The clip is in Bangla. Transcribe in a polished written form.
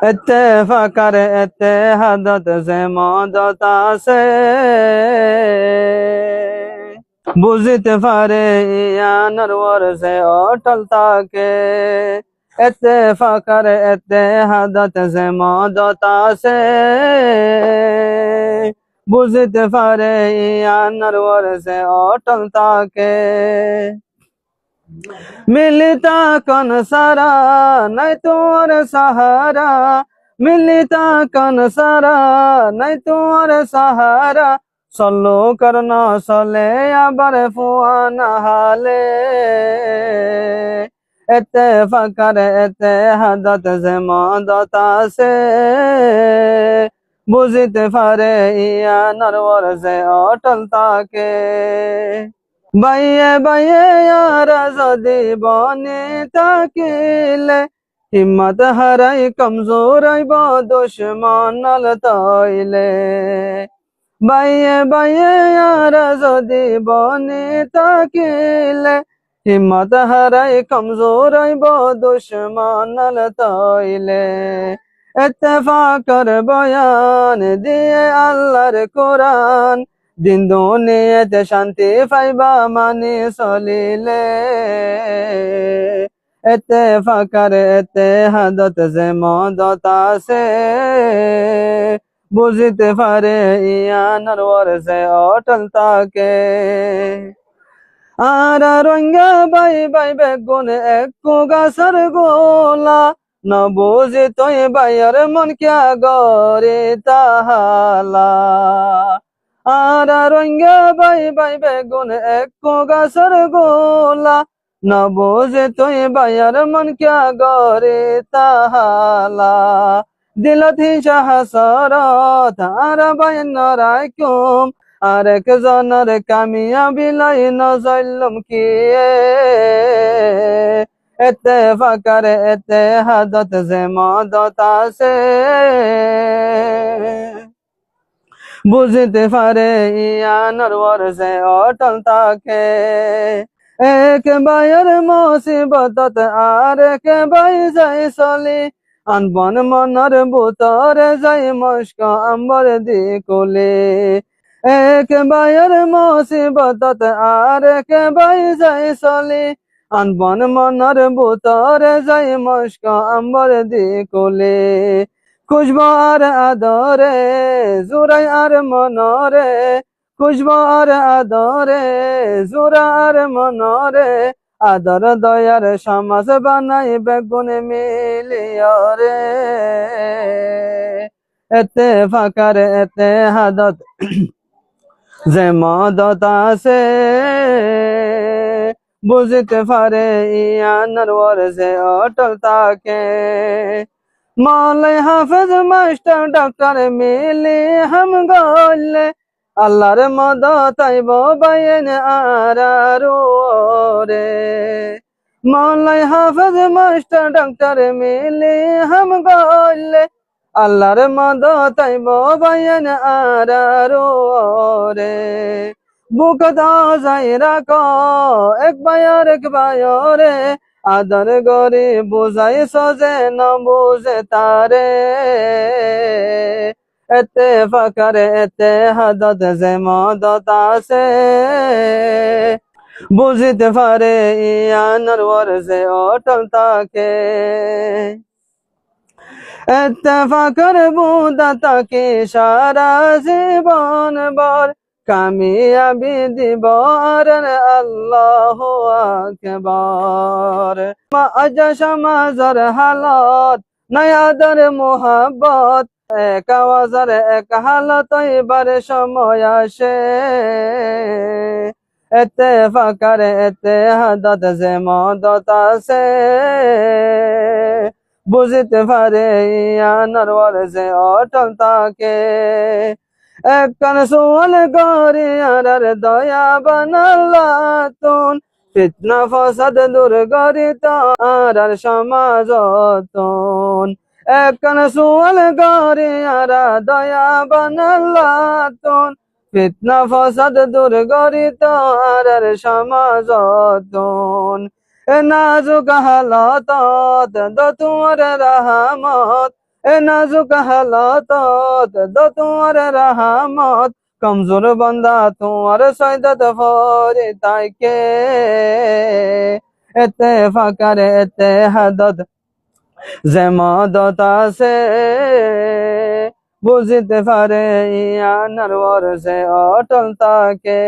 ইত্তেফাকার ইত্তেহাদত যে মদত আছে, বুঝিতে পারে ইয়ানোর ওরসে অটল থাকে। ইত্তেফাকার ইত্তেহাদত যে মদত আছে, বুঝিতে পারে ইয়ানোর ওরসে অটল থাকে। মিলিতা কন সারা নাই তোর সাহারা, মিলিতা কন সারা নাই তোর সাহারা, সল্লো করন সলে আবার ফুয়ানা হালে। ইত্তেফাকার ইত্তেহাদত যে মদত আছে, বুঝিতে পারে ইয়ানোর ওরসে অটল থাকে। বাইয়ে বাইয়ে यारा যদি বনে থাকিলে, হিম্মত হারাই কমজোর হইব দুশ্মনল তইলে। বাইয়ে বাইয়ে यारा যদি বনে থাকিলে, হিম্মত হারাই কমজোর হইব দুশ্মনল তইলে। ইত্তেফাকার বয়ান দিয়ে আল্লাহর কোরআন, দিন দুনিয়াতে শান্তি পাইবা মানি চলিলে। ইত্তেফাকার ইত্তেহাদত যে মদত আছে, বুঝিতে পারে ইয়ানোর ওরসে অটল থাকে। আর রঙ্গা বাই বাই বেগুন একু গাছর গোলা, ন বুঝি তুই বাইয়ের মন কিয়া গরে তাহালা। আর রঙ্গা বাই বাই বেগুন একু গাছর গোলা, ন বুঝি তুই বাইয়ের মন কিয়া গরে তাহালা। দিলথি সাহসরত আর বাইন রাইকুম, আরেক জনের কামিয়াবি লাই নজলুম কি। ইত্তেফাকার ইত্তেহাদত যে মদত আছে, বুঝিতে পারে ইয়ানোর ওরসে অটল থাকে। এক বাইয়ের মুসিবতত আরেক বাই যাই চলি, আনবন মনের বুতরে যাই মস্ক আম্বর দি কোলে। এক বাইয়ের মুসিবতত আরেক বাই যাই চলি, আনবন মনের বুতরে যাই মস্ক আম্বর দি কোলে। খুশব আর আদরে জুরাই আর মনরে, খুশব আর আদরে জুরা আর মনরে, আদর দয়ার সমাজ বানাই বেগুন মিলিয়রে। ইত্তেফাকার ইত্তেহাদত যে মদত আছে, বুঝিতে পারে ইয়ানোর ওরসে অটল থাকে। মৌলাই হাফেজ মাস্টার ডক্টর মিলি হাম গলে, আল্লাহর মদত আইব বাইন আরারো রে। মৌলাই হাফেজ মাস্টার ডক্টর মিলি হাম গলে, আল্লাহর মদত আইব বাইন আরারো রে। বুক দাও যাই রাখ এক বায়রে, আদর গরি বুঝাই সজে ন বুঝে তারে। ইত্তেফাকার ইত্তেহাদত যে মদত আছে, বুঝিতে পারে ইয়ানোর ওরসে অটল থাকে। ইত্তেফাকার বুদা তাকে সারা জীবন বর, কামিয়াবি দিব আর আল্লাহু আকবার। মা আজ সমাজর হালত নাই আদর মোহাব্বত, এক আওয়াজের এক হালত এবার সময় আসে। ইত্তেফাকার ইত্তেহাদত যে মদত আছে, বুঝিতে পারে ইয়ানোর ওরসে অটল থাকে। একখান সোয়াল করি আর দয়া বানাল্লাতুন, ফিতনা ফসাদ দূর করিত আর সমাজতন। একখান সোয়াল করি আর দয়া বানাল্লাতুন, ফিতনা ফসাদ দূর করিত আর সমাজতন। এ নাজুক হালাতত দো তোমার রহমত, এ নাজুক হালাতত দো তোমার রহমত। কমজোর বান্দা তোমার সজদত ফরে তাইকে, এতে ফাকারে এতে হাদত যে মদত আছে, বুঝিতে পারে ইয়ানার ওরসে অটল তাকে।